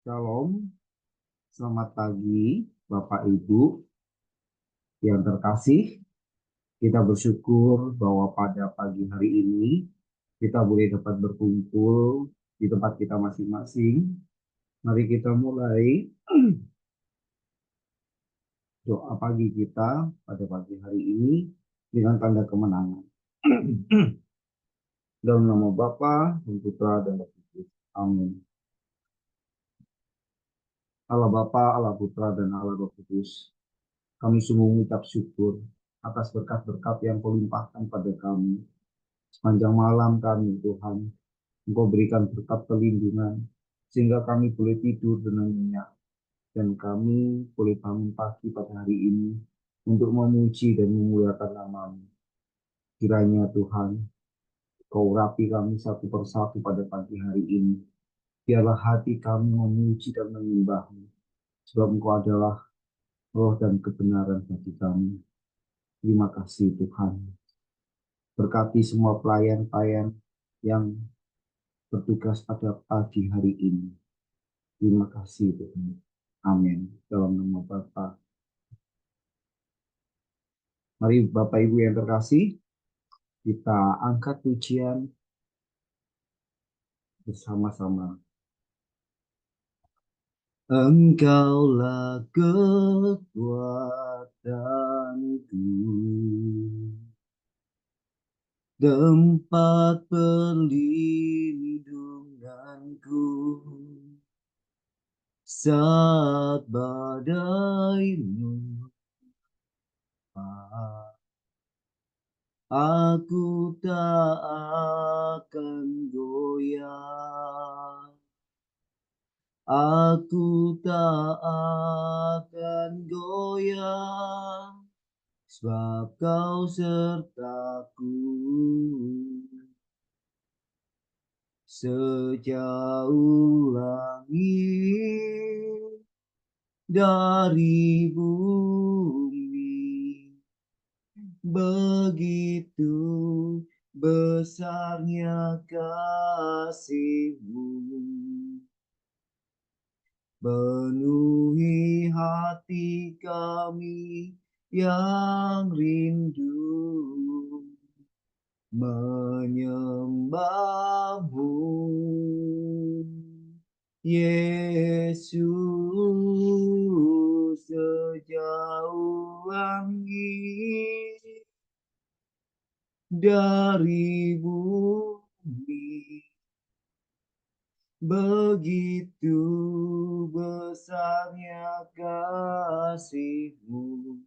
Shalom, selamat pagi Bapak Ibu yang terkasih. Kita bersyukur bahwa pada pagi hari ini kita boleh dapat berkumpul di tempat kita masing-masing. Mari kita mulai doa pagi kita pada pagi hari ini dengan tanda kemenangan. Dalam nama Bapa dan Putra dan Roh Kudus. Amin. Allah Bapa, Allah Putra dan Allah Roh Kudus. Kami sungguh mengucap syukur atas berkat-berkat yang Kau limpahkan pada kami. Sepanjang malam kami, Tuhan, Engkau berikan berkat perlindungan, sehingga kami boleh tidur dengan nyenyak, dan kami boleh bangun pagi pada hari ini untuk memuji dan memuliakan nama-Mu. Kiranya Tuhan, Kau urapi kami satu persatu pada pagi hari ini. Biarlah hati kami memuji dan menyembah-Mu, sebab Engkau adalah roh dan kebenaran bagi kami. Terima kasih Tuhan. Berkati semua pelayan-pelayan yang bertugas pada pagi hari ini. Terima kasih Tuhan. Amin. Dalam nama Bapa. Mari Bapak Ibu yang terkasih, kita angkat pujian bersama-sama. Engkaulah kekuatanku, tempat perlindunganku, saat badai menerpa. Aku tak akan goyah, aku tak akan goyah, sebab Kau sertaku. Sejauh langit dari bumi, begitu besarnya kasih-Mu, penuhi hati kami yang rindu menyembah-Mu, Yesus. Sejauh langit dari bumi, begitu besarnya kasih-Mu.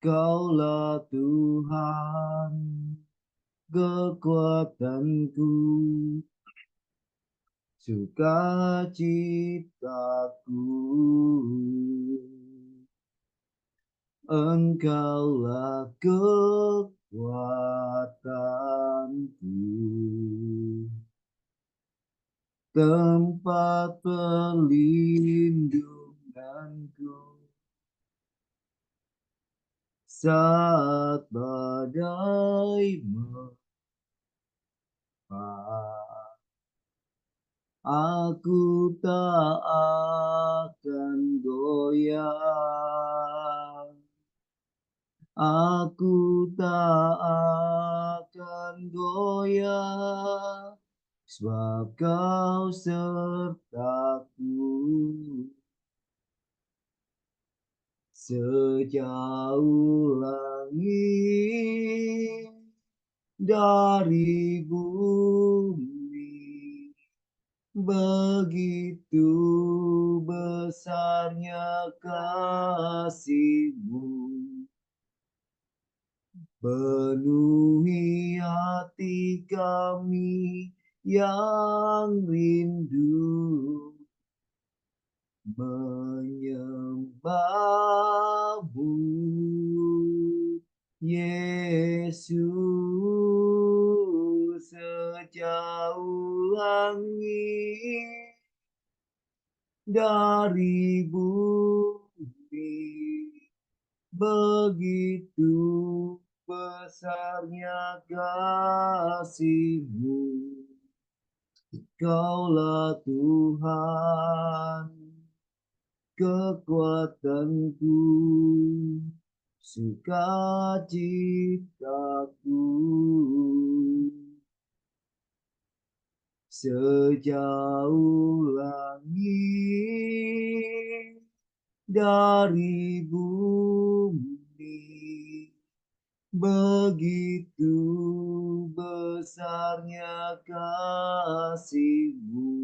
Kaulah Tuhan, kekuatanku, sukacitaku. Engkaulah kekuatanku, tempat perlindunganku, saat badai menerpa. Aku tak akan goyah, aku tak akan goyah, sebab Kau sertaku. Sejauh langit dari bumi, begitu besarnya kasih-Mu, penuhi hati kami yang rindu menyembah-Mu, Yesus. Sejauh langit dari bumi, begitu besarnya kasih-Mu, Kaulah Tuhan, kekuatanku, sukacitaku. Sejauh langit dari bumi, begitu besarnya kasih-Mu.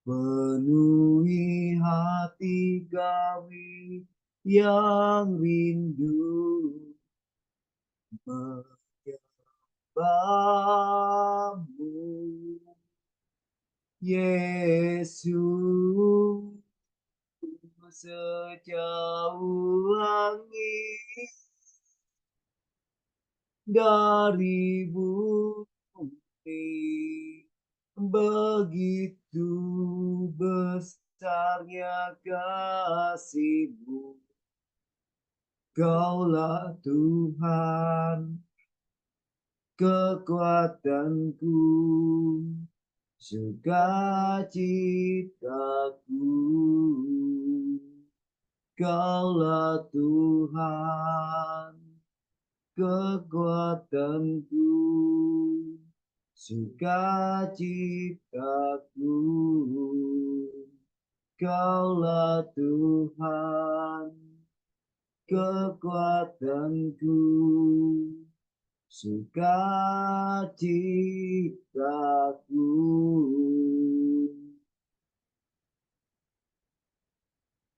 Penuhi hati kami yang rindu menyembah-Mu, Yesus. Sejauh langit dari bumi, begitu besarnya kasih-Mu. Kaulah Tuhan, kekuatanku, sukacitaku. Kaulah Tuhan, kekuatanku, sukacitaku. Kaulah Tuhan, kekuatanku, sukacitaku.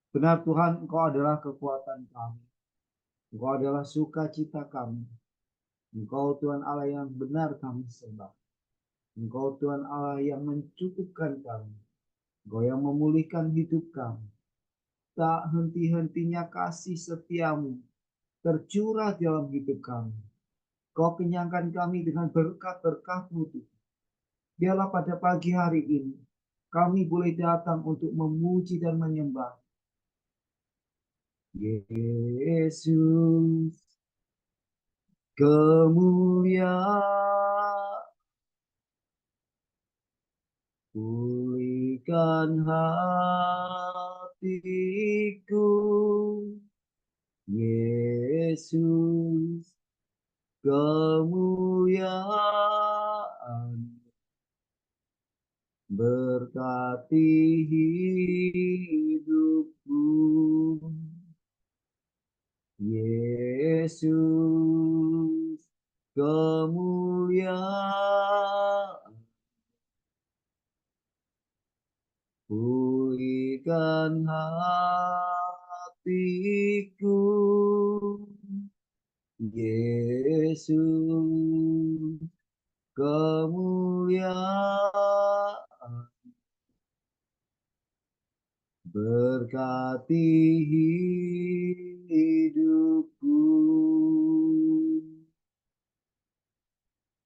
Benar Tuhan, Engkau adalah kekuatan kami. Engkau adalah sukacita kami. Engkau Tuhan Allah yang benar kami sembah. Engkau Tuhan Allah yang mencukupkan kami. Engkau yang memulihkan hidup kami. Tak henti-hentinya kasih setiamu tercurah dalam hidup kami. Kau kenyangkan kami dengan berkat-berkat-Mu Tuhan. Biarlah pada pagi hari ini kami boleh datang untuk memuji dan menyembah Yesus. Kemuliaan, pulihkan hatiku, Yesus. Kemuliaan, berkati hidupku, Yesus. Kemuliaan, pulihkan hatiku, Yesus. Kemuliaan, berkati hidupku.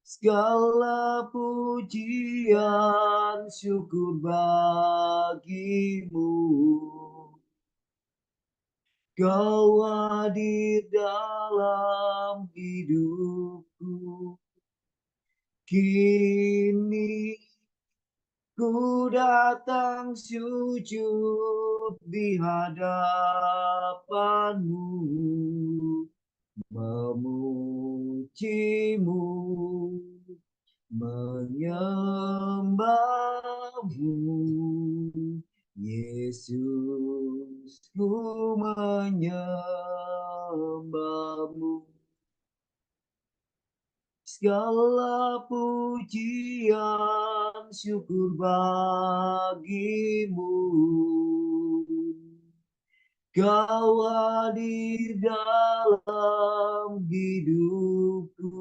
Segala pujian syukur bagimu. Kau hadir dalam hidupku. Kini ku datang sujud di hadapan-Mu, memuji-Mu, menyembah-Mu, Yesus. Ku menyembah-Mu. Segala pujian syukur bagimu. Kau hadir dalam hidupku.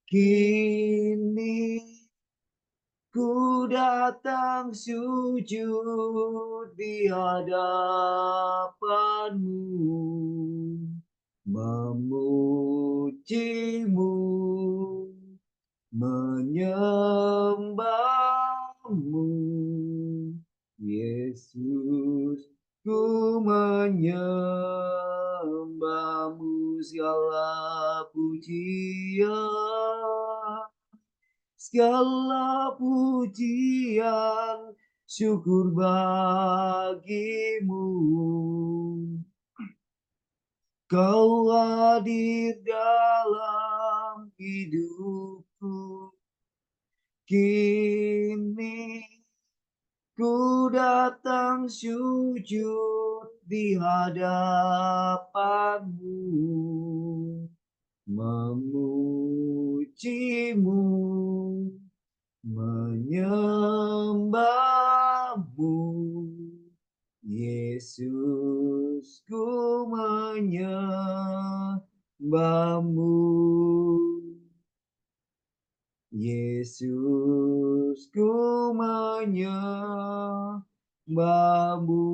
Kini ku datang sujud di hadapan-Mu, memuji-Mu, menyembah-Mu, Yesus. Ku menyembah-Mu. Segala pujian, segala pujian, syukur bagimu. Kau hadir dalam hidupku, kini ku datang sujud di hadapanmu, memujimu, menyembahmu. Yesus, ku menyembahmu. Yesus, ku menyembahmu.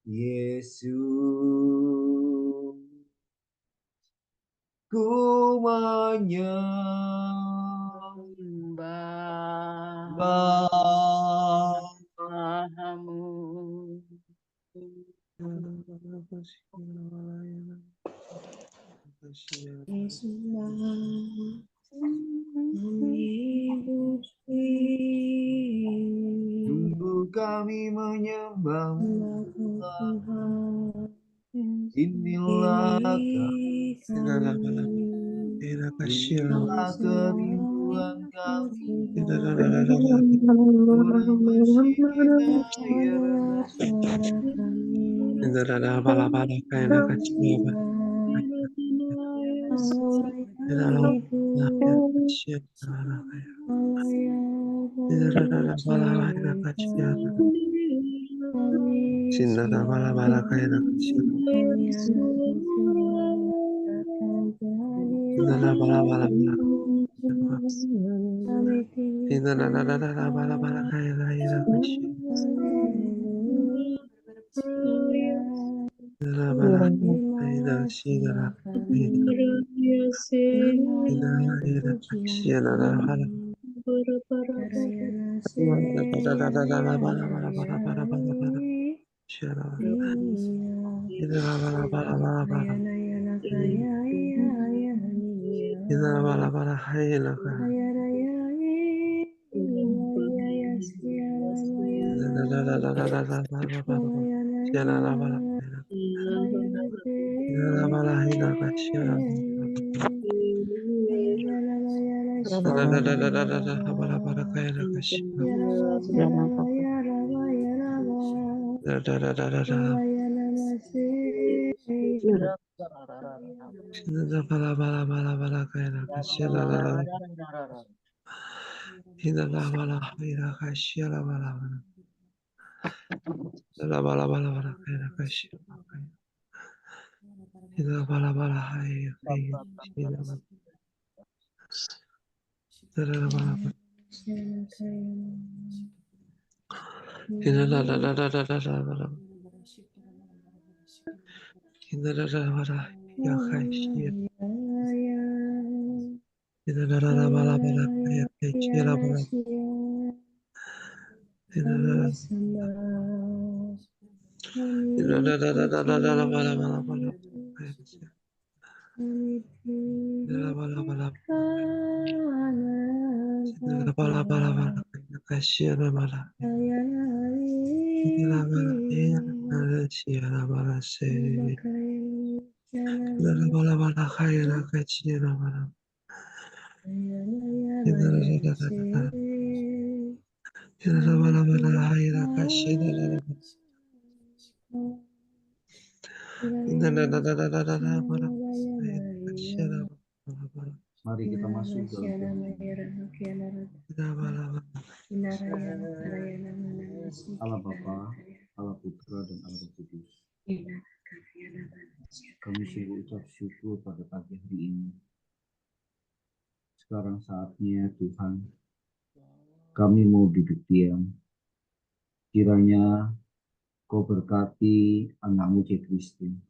Yesus, ku menyembahmu. Sungguh kami menyembahmu, inilah kami, inilah kerinduan kami, orang bersyukur ya Mari kita masuk dalam Allah Bapa, Allah Putra, dan Allah Roh Kudus. Kami sungguh ucap syukur pada pagi hari ini. Sekarang saatnya Tuhan, kami mau duduk diam. Kiranya Kau berkati anak-Mu J. Christine.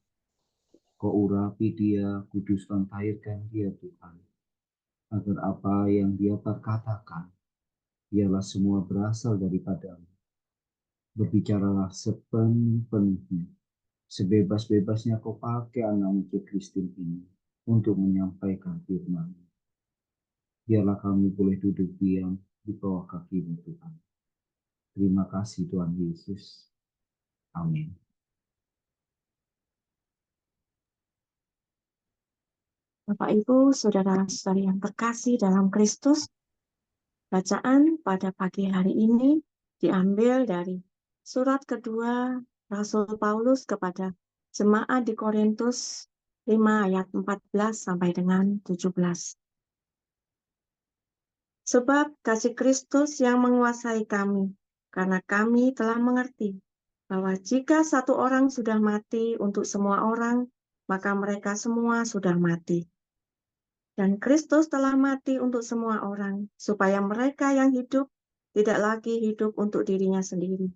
Kau urapi dia, kuduskan, tahirkan dia Tuhan. Agar apa yang dia perkatakan, biarlah semua berasal daripada-Mu. Berbicaralah sepenuh-penuhnya, sebebas-bebasnya Kau pakai anak-Mu J. Christine ini untuk menyampaikan firman. Biarlah kami boleh duduk diam di bawah kaki-Mu Tuhan. Terima kasih Tuhan Yesus. Amin. Bapak, Ibu, saudara-saudari yang terkasih dalam Kristus, bacaan pada pagi hari ini diambil dari surat kedua Rasul Paulus kepada jemaat di Korintus 5 ayat 14 sampai dengan 17. Sebab kasih Kristus yang menguasai kami, karena kami telah mengerti bahwa jika satu orang sudah mati untuk semua orang, maka mereka semua sudah mati. Dan Kristus telah mati untuk semua orang, supaya mereka yang hidup tidak lagi hidup untuk dirinya sendiri,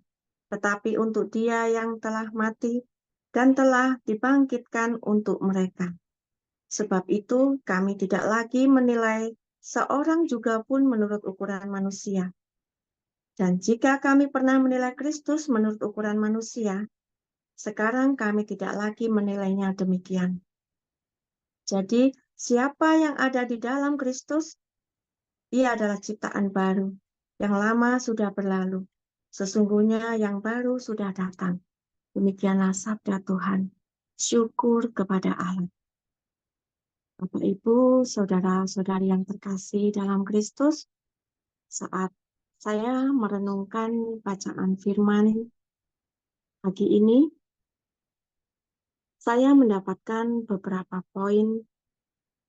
tetapi untuk Dia yang telah mati dan telah dibangkitkan untuk mereka. Sebab itu, kami tidak lagi menilai seorang juga pun menurut ukuran manusia. Dan jika kami pernah menilai Kristus menurut ukuran manusia, sekarang kami tidak lagi menilainya demikian. Jadi, siapa yang ada di dalam Kristus, ia adalah ciptaan baru. Yang lama sudah berlalu. Sesungguhnya yang baru sudah datang. Demikianlah sabda Tuhan. Syukur kepada Allah. Bapak, Ibu, saudara-saudari yang terkasih dalam Kristus, saat saya merenungkan bacaan firman pagi ini, saya mendapatkan beberapa poin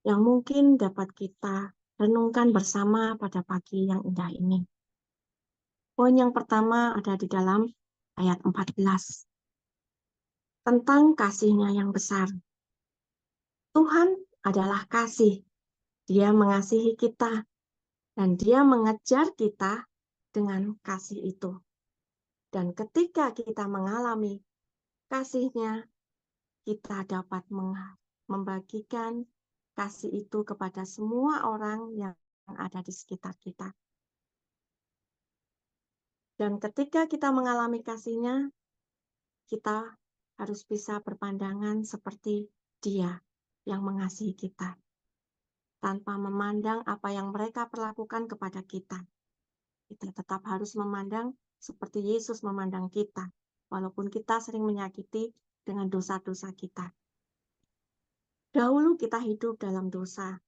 yang mungkin dapat kita renungkan bersama pada pagi yang indah ini. Poin yang pertama ada di dalam ayat 14. Tentang kasih-Nya yang besar. Tuhan adalah kasih. Dia mengasihi kita dan Dia mengejar kita dengan kasih itu. Dan ketika kita mengalami kasih-Nya, kita dapat membagikan kasih itu kepada semua orang yang ada di sekitar kita. Dan ketika kita mengalami kasih-Nya, kita harus bisa berpandangan seperti Dia yang mengasihi kita, tanpa memandang apa yang mereka perlakukan kepada kita. Kita tetap harus memandang seperti Yesus memandang kita, walaupun kita sering menyakiti dengan dosa-dosa kita. Dahulu kita hidup dalam dosa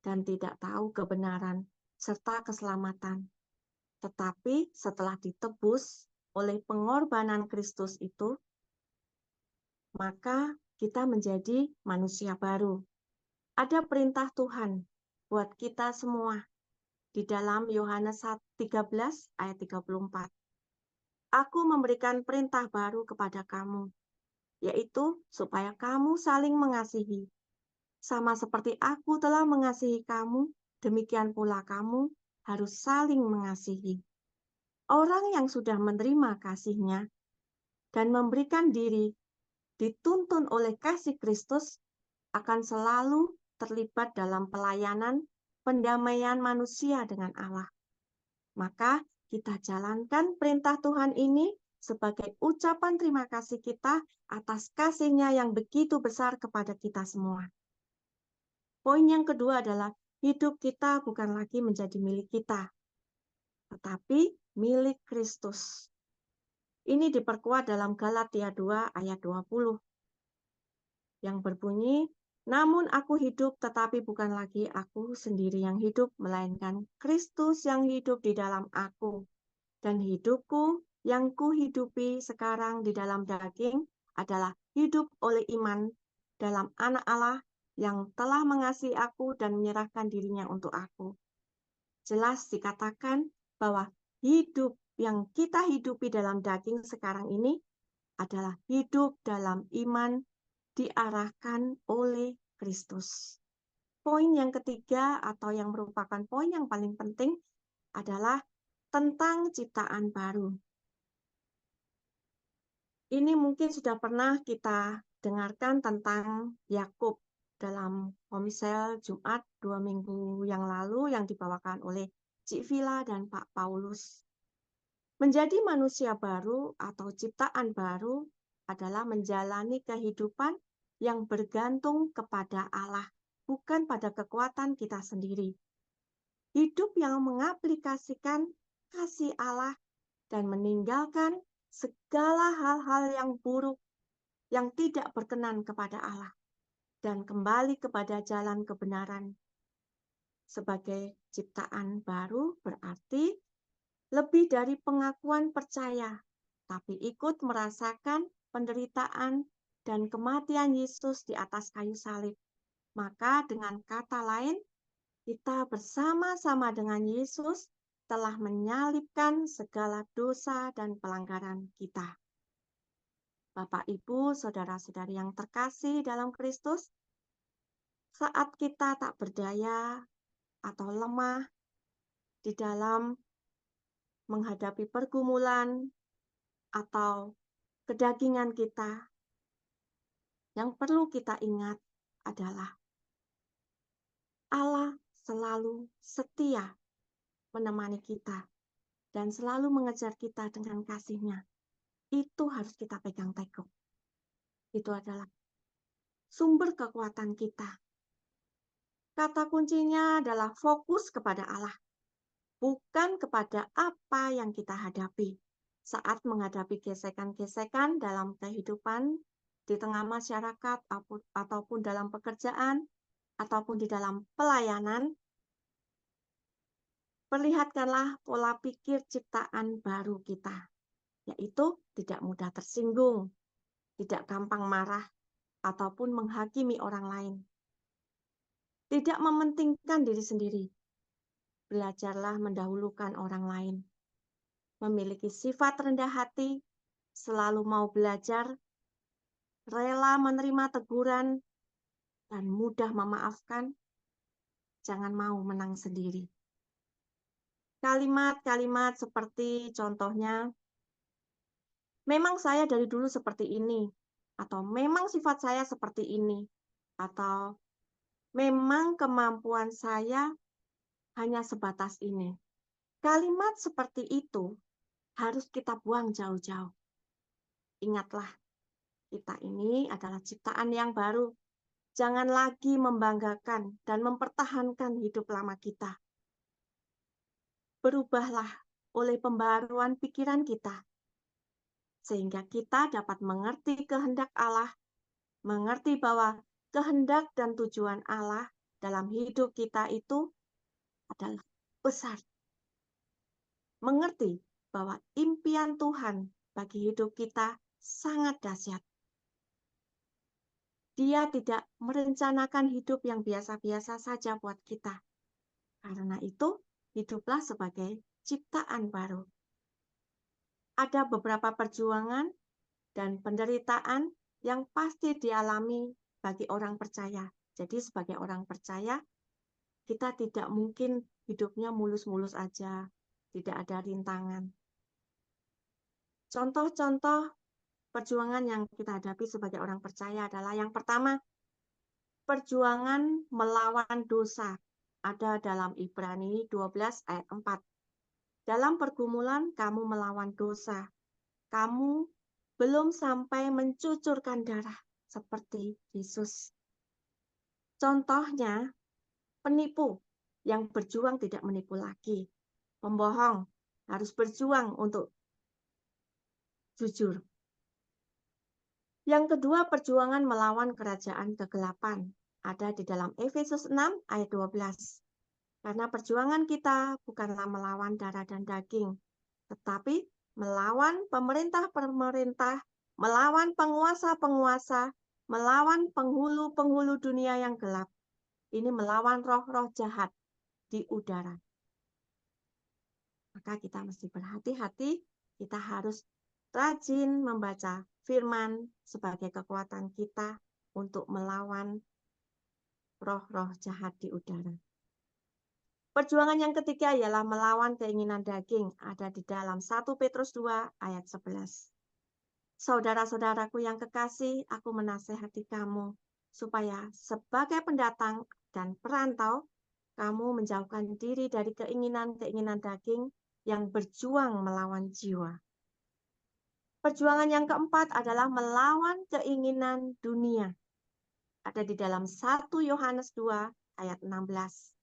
dan tidak tahu kebenaran serta keselamatan. Tetapi setelah ditebus oleh pengorbanan Kristus itu, maka kita menjadi manusia baru. Ada perintah Tuhan buat kita semua di dalam Yohanes 13 ayat 34. Aku memberikan perintah baru kepada kamu, yaitu supaya kamu saling mengasihi. Sama seperti aku telah mengasihi kamu, demikian pula kamu harus saling mengasihi. Orang yang sudah menerima kasih-Nya dan memberikan diri dituntun oleh kasih Kristus akan selalu terlibat dalam pelayanan pendamaian manusia dengan Allah. Maka kita jalankan perintah Tuhan ini sebagai ucapan terima kasih kita atas kasih-Nya yang begitu besar kepada kita semua. Poin yang kedua adalah hidup kita bukan lagi menjadi milik kita, tetapi milik Kristus. Ini diperkuat dalam Galatia 2 ayat 20 yang berbunyi, namun aku hidup tetapi bukan lagi aku sendiri yang hidup, melainkan Kristus yang hidup di dalam aku. Dan hidupku yang kuhidupi sekarang di dalam daging adalah hidup oleh iman dalam Anak Allah yang telah mengasihi aku dan menyerahkan dirinya untuk aku. Jelas dikatakan bahwa hidup yang kita hidupi dalam daging sekarang ini adalah hidup dalam iman diarahkan oleh Kristus. Poin yang ketiga atau yang merupakan poin yang paling penting adalah tentang ciptaan baru. Ini mungkin sudah pernah kita dengarkan tentang Yakub dalam Komsel Jumat 2 minggu yang lalu yang dibawakan oleh Cik Vila dan Pak Paulus. Menjadi manusia baru atau ciptaan baru adalah menjalani kehidupan yang bergantung kepada Allah, bukan pada kekuatan kita sendiri. hidup yang mengaplikasikan kasih Allah dan meninggalkan segala hal-hal yang buruk yang tidak berkenan kepada Allah dan kembali kepada jalan kebenaran. Sebagai ciptaan baru berarti lebih dari pengakuan percaya, tapi ikut merasakan penderitaan dan kematian Yesus di atas kayu salib. Maka dengan kata lain, kita bersama-sama dengan Yesus telah menyalibkan segala dosa dan pelanggaran kita. Bapak, Ibu, saudara-saudari yang terkasih dalam Kristus, saat kita tak berdaya atau lemah di dalam menghadapi pergumulan atau kedagingan kita, yang perlu kita ingat adalah Allah selalu setia menemani kita dan selalu mengejar kita dengan kasih-Nya. Itu harus kita pegang teguh. Itu adalah sumber kekuatan kita. Kata kuncinya adalah fokus kepada Allah, bukan kepada apa yang kita hadapi. Saat menghadapi gesekan-gesekan dalam kehidupan, di tengah masyarakat, ataupun dalam pekerjaan, ataupun di dalam pelayanan, perlihatkanlah pola pikir ciptaan baru kita, yaitu tidak mudah tersinggung, tidak gampang marah, ataupun menghakimi orang lain. Tidak mementingkan diri sendiri. Belajarlah mendahulukan orang lain. Memiliki sifat rendah hati, selalu mau belajar, rela menerima teguran, dan mudah memaafkan. Jangan mau menang sendiri. Kalimat-kalimat seperti contohnya, memang saya dari dulu seperti ini, atau memang sifat saya seperti ini, atau memang kemampuan saya hanya sebatas ini. Kalimat seperti itu harus kita buang jauh-jauh. Ingatlah, kita ini adalah ciptaan yang baru. Jangan lagi membanggakan dan mempertahankan hidup lama kita. Berubahlah oleh pembaruan pikiran kita, sehingga kita dapat mengerti kehendak Allah, mengerti bahwa kehendak dan tujuan Allah dalam hidup kita itu adalah besar. Mengerti bahwa impian Tuhan bagi hidup kita sangat dahsyat. Dia tidak merencanakan hidup yang biasa-biasa saja buat kita. Karena itu, hiduplah sebagai ciptaan baru. Ada beberapa perjuangan dan penderitaan yang pasti dialami bagi orang percaya. Jadi sebagai orang percaya, kita tidak mungkin hidupnya mulus-mulus aja, tidak ada rintangan. Contoh-contoh perjuangan yang kita hadapi sebagai orang percaya adalah yang pertama, perjuangan melawan dosa. Ada dalam Ibrani 12 ayat 4. Dalam pergumulan kamu melawan dosa. Kamu belum sampai mencucurkan darah seperti Yesus. Contohnya, penipu yang berjuang tidak menipu lagi. Pembohong harus berjuang untuk jujur. Yang kedua, perjuangan melawan kerajaan kegelapan. Ada di dalam Efesus 6 ayat 12. Karena perjuangan kita bukanlah melawan darah dan daging, tetapi melawan pemerintah-pemerintah, melawan penguasa-penguasa, melawan penghulu-penghulu dunia yang gelap. Ini melawan roh-roh jahat di udara. Maka kita mesti berhati-hati, kita harus rajin membaca firman sebagai kekuatan kita untuk melawan roh-roh jahat di udara. Perjuangan yang ketiga ialah melawan keinginan daging, ada di dalam 1 Petrus 2 ayat 11. Saudara-saudaraku yang kekasih, aku menasehati kamu, supaya sebagai pendatang dan perantau, kamu menjauhkan diri dari keinginan-keinginan daging yang berjuang melawan jiwa. Perjuangan yang keempat adalah melawan keinginan dunia. Ada di dalam 1 Yohanes 2 ayat 16.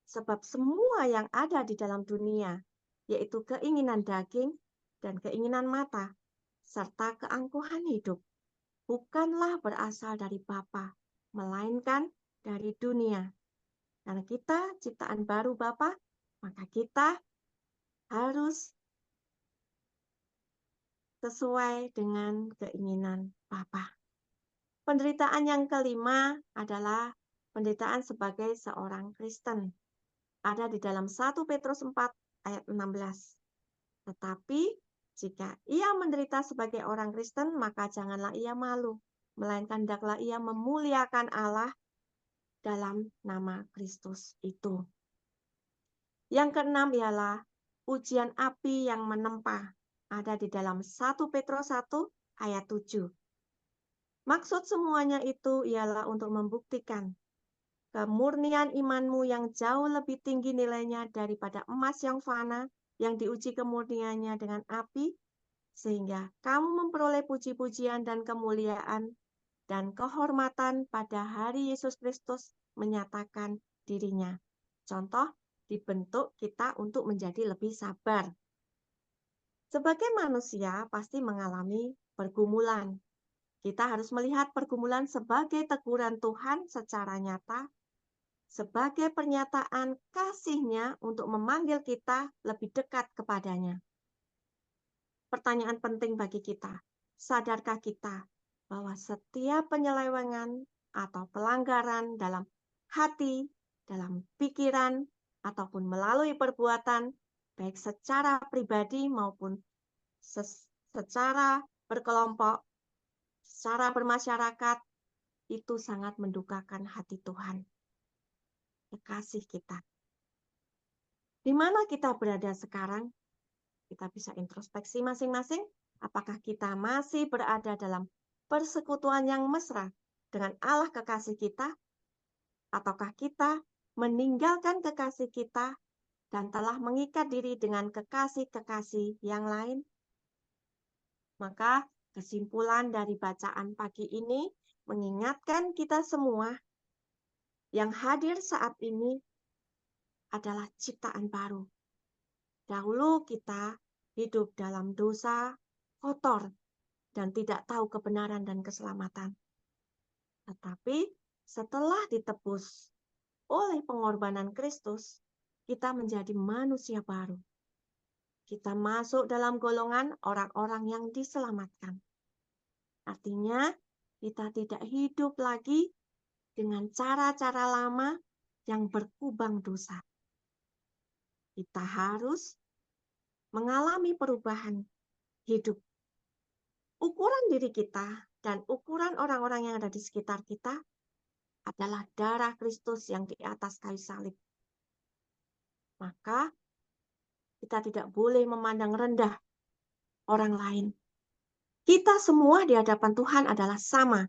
Sebab semua yang ada di dalam dunia, yaitu keinginan daging dan keinginan mata, serta keangkuhan hidup, bukanlah berasal dari Bapa, melainkan dari dunia. Karena kita ciptaan baru Bapa, maka kita harus sesuai dengan keinginan Bapa. Penderitaan yang kelima adalah penderitaan sebagai seorang Kristen. Ada di dalam 1 Petrus 4 ayat 16. Tetapi jika ia menderita sebagai orang Kristen, maka janganlah ia malu, melainkan hendaklah ia memuliakan Allah dalam nama Kristus itu. Yang keenam ialah ujian api yang menempa. Ada di dalam 1 Petrus 1 ayat 7. Maksud semuanya itu ialah untuk membuktikan kemurnian imanmu yang jauh lebih tinggi nilainya daripada emas yang fana, yang diuji kemurniannya dengan api, sehingga kamu memperoleh puji-pujian dan kemuliaan dan kehormatan pada hari Yesus Kristus menyatakan dirinya. Contoh, dibentuk kita untuk menjadi lebih sabar. Sebagai manusia pasti mengalami pergumulan. Kita harus melihat pergumulan sebagai teguran Tuhan secara nyata, sebagai pernyataan kasih-Nya untuk memanggil kita lebih dekat kepadanya. Pertanyaan penting bagi kita, sadarkah kita bahwa setiap penyelewengan atau pelanggaran dalam hati, dalam pikiran, ataupun melalui perbuatan, baik secara pribadi maupun secara berkelompok, secara bermasyarakat, itu sangat mendukakan hati Tuhan, kekasih kita. Di mana kita berada sekarang? Kita bisa introspeksi masing-masing. Apakah kita masih berada dalam persekutuan yang mesra dengan Allah kekasih kita? Ataukah kita meninggalkan kekasih kita dan telah mengikat diri dengan kekasih-kekasih yang lain? Maka kesimpulan dari bacaan pagi ini mengingatkan kita semua yang hadir saat ini adalah ciptaan baru. Dahulu kita hidup dalam dosa, kotor, dan tidak tahu kebenaran dan keselamatan. Tetapi setelah ditebus oleh pengorbanan Kristus, kita menjadi manusia baru. Kita masuk dalam golongan orang-orang yang diselamatkan. Artinya, kita tidak hidup lagi dengan cara-cara lama yang berkubang dosa. Kita harus mengalami perubahan hidup. Ukuran diri kita dan ukuran orang-orang yang ada di sekitar kita adalah darah Kristus yang di atas kayu salib. Maka kita tidak boleh memandang rendah orang lain. Kita semua di hadapan Tuhan adalah sama.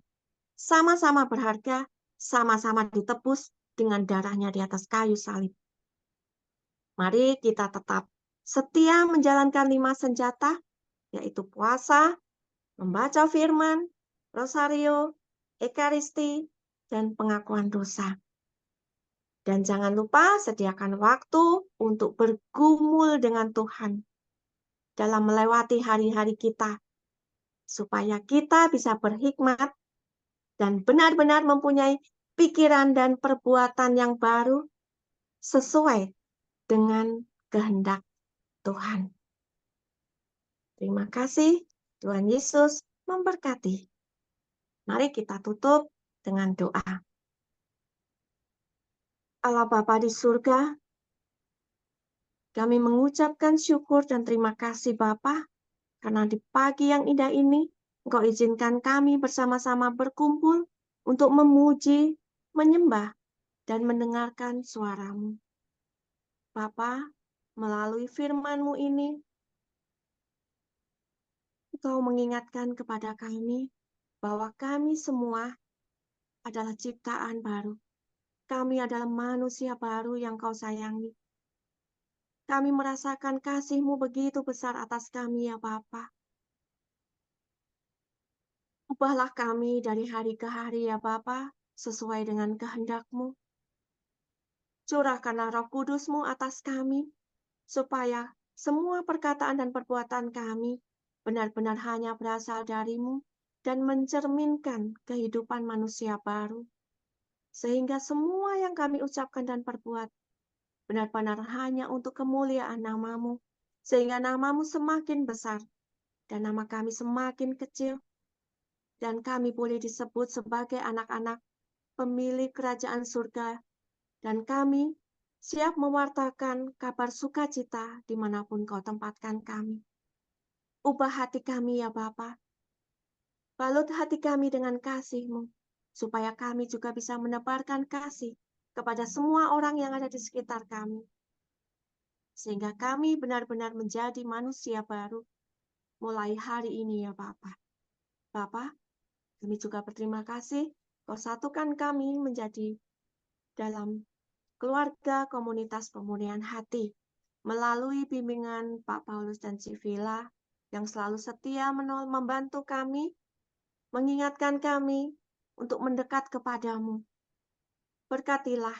Sama-sama berharga, sama-sama ditebus dengan darahnya di atas kayu salib. Mari kita tetap setia menjalankan 5 senjata, yaitu puasa, membaca firman, rosario, ekaristi, dan pengakuan dosa. Dan jangan lupa sediakan waktu untuk bergumul dengan Tuhan dalam melewati hari-hari kita, supaya kita bisa berhikmat dan benar-benar mempunyai pikiran dan perbuatan yang baru sesuai dengan kehendak Tuhan. Terima kasih, Tuhan Yesus memberkati. Mari kita tutup dengan doa. Allah Bapa di surga, kami mengucapkan syukur dan terima kasih Bapa, karena di pagi yang indah ini, Engkau izinkan kami bersama-sama berkumpul untuk memuji, menyembah, dan mendengarkan suara-Mu. Bapa, melalui firman-Mu ini, Engkau mengingatkan kepada kami bahwa kami semua adalah ciptaan baru. Kami adalah manusia baru yang Kau sayangi. Kami merasakan kasih-Mu begitu besar atas kami ya Bapa. Ubahlah kami dari hari ke hari ya Bapa, sesuai dengan kehendak-Mu. Curahkanlah Roh Kudus-Mu atas kami, supaya semua perkataan dan perbuatan kami benar-benar hanya berasal dari-Mu dan mencerminkan kehidupan manusia baru. Sehingga semua yang kami ucapkan dan perbuat benar-benar hanya untuk kemuliaan nama-Mu, sehingga nama-Mu semakin besar dan nama kami semakin kecil, dan kami boleh disebut sebagai anak-anak pemilik kerajaan surga, dan kami siap mewartakan kabar sukacita dimanapun Kau tempatkan kami. Ubah hati kami ya Bapa, balut hati kami dengan kasih-Mu, supaya kami juga bisa menebarkan kasih kepada semua orang yang ada di sekitar kami, sehingga kami benar-benar menjadi manusia baru mulai hari ini ya Bapa. Bapa, kami juga berterima kasih Kau satukan kami menjadi dalam keluarga komunitas pemulihan hati melalui bimbingan Pak Paulus dan Civila yang selalu setia membantu kami, mengingatkan kami untuk mendekat kepadamu. Berkatilah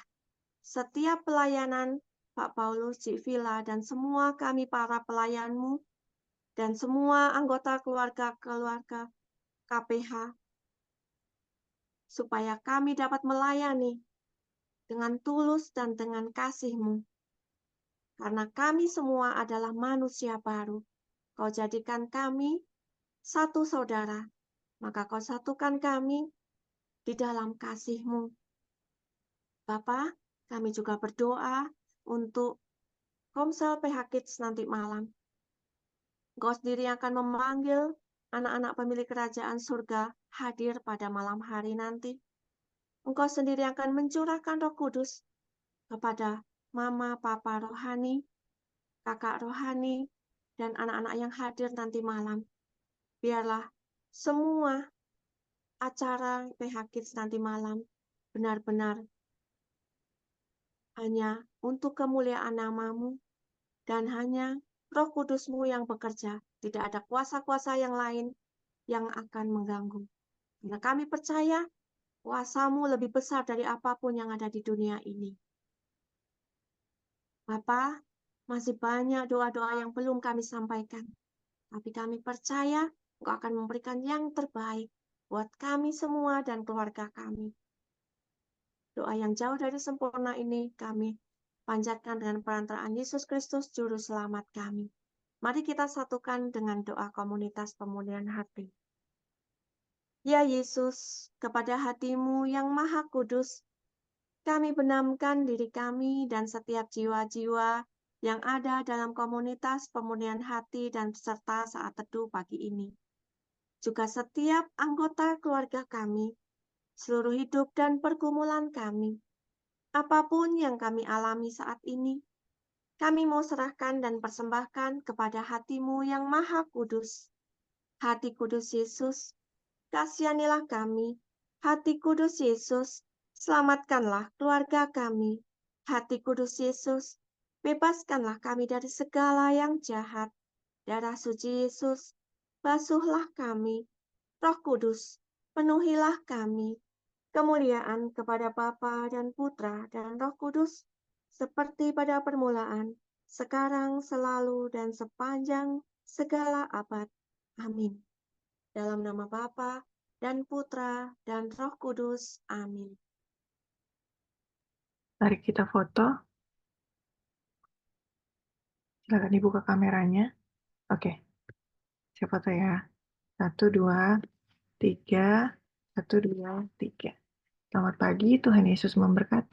setiap pelayanan Pak Paulus, Civila, dan semua kami para pelayanmu, dan semua anggota keluarga-keluarga KPH, supaya kami dapat melayani dengan tulus dan dengan kasih-Mu. Karena kami semua adalah manusia baru, Kau jadikan kami satu saudara, maka Kau satukan kami di dalam kasih-Mu. Bapa, kami juga berdoa untuk Komsel PH Kids nanti malam. Engkau sendiri akan memanggil anak-anak pemilik kerajaan surga hadir pada malam hari nanti. Engkau sendiri akan mencurahkan Roh Kudus kepada mama, papa rohani, kakak rohani, dan anak-anak yang hadir nanti malam. Biarlah semua acara PH Kids nanti malam benar-benar hanya untuk kemuliaan nama-Mu dan hanya Roh Kudus-Mu yang bekerja. Tidak ada kuasa-kuasa yang lain yang akan mengganggu. Karena kami percaya kuasa-Mu lebih besar dari apapun yang ada di dunia ini. Bapa, masih banyak doa-doa yang belum kami sampaikan. Tapi kami percaya Engkau akan memberikan yang terbaik buat kami semua dan keluarga kami. Doa yang jauh dari sempurna ini kami panjatkan dengan perantaraan Yesus Kristus, Juru Selamat kami. Mari kita satukan dengan doa komunitas pemulihan hati. Ya Yesus, kepada hati-Mu yang maha kudus, kami benamkan diri kami dan setiap jiwa-jiwa yang ada dalam komunitas pemulihan hati dan peserta saat teduh pagi ini. Juga setiap anggota keluarga kami, seluruh hidup dan pergumulan kami. Apapun yang kami alami saat ini, kami mau serahkan dan persembahkan kepada hati-Mu yang maha kudus. Hati kudus Yesus, kasihanilah kami. Hati kudus Yesus, selamatkanlah keluarga kami. Hati kudus Yesus, bebaskanlah kami dari segala yang jahat. Darah suci Yesus, basuhlah kami. Roh Kudus, penuhilah kami. Kemuliaan kepada Bapa dan Putra dan Roh Kudus, seperti pada permulaan, sekarang, selalu, dan sepanjang segala abad. Amin. Dalam nama Bapa dan Putra dan Roh Kudus. Amin. Mari kita foto. Silakan dibuka kameranya. Oke, saya foto ya. 1, 2, 3. 1, 2, 3. Selamat pagi, Tuhan Yesus memberkati.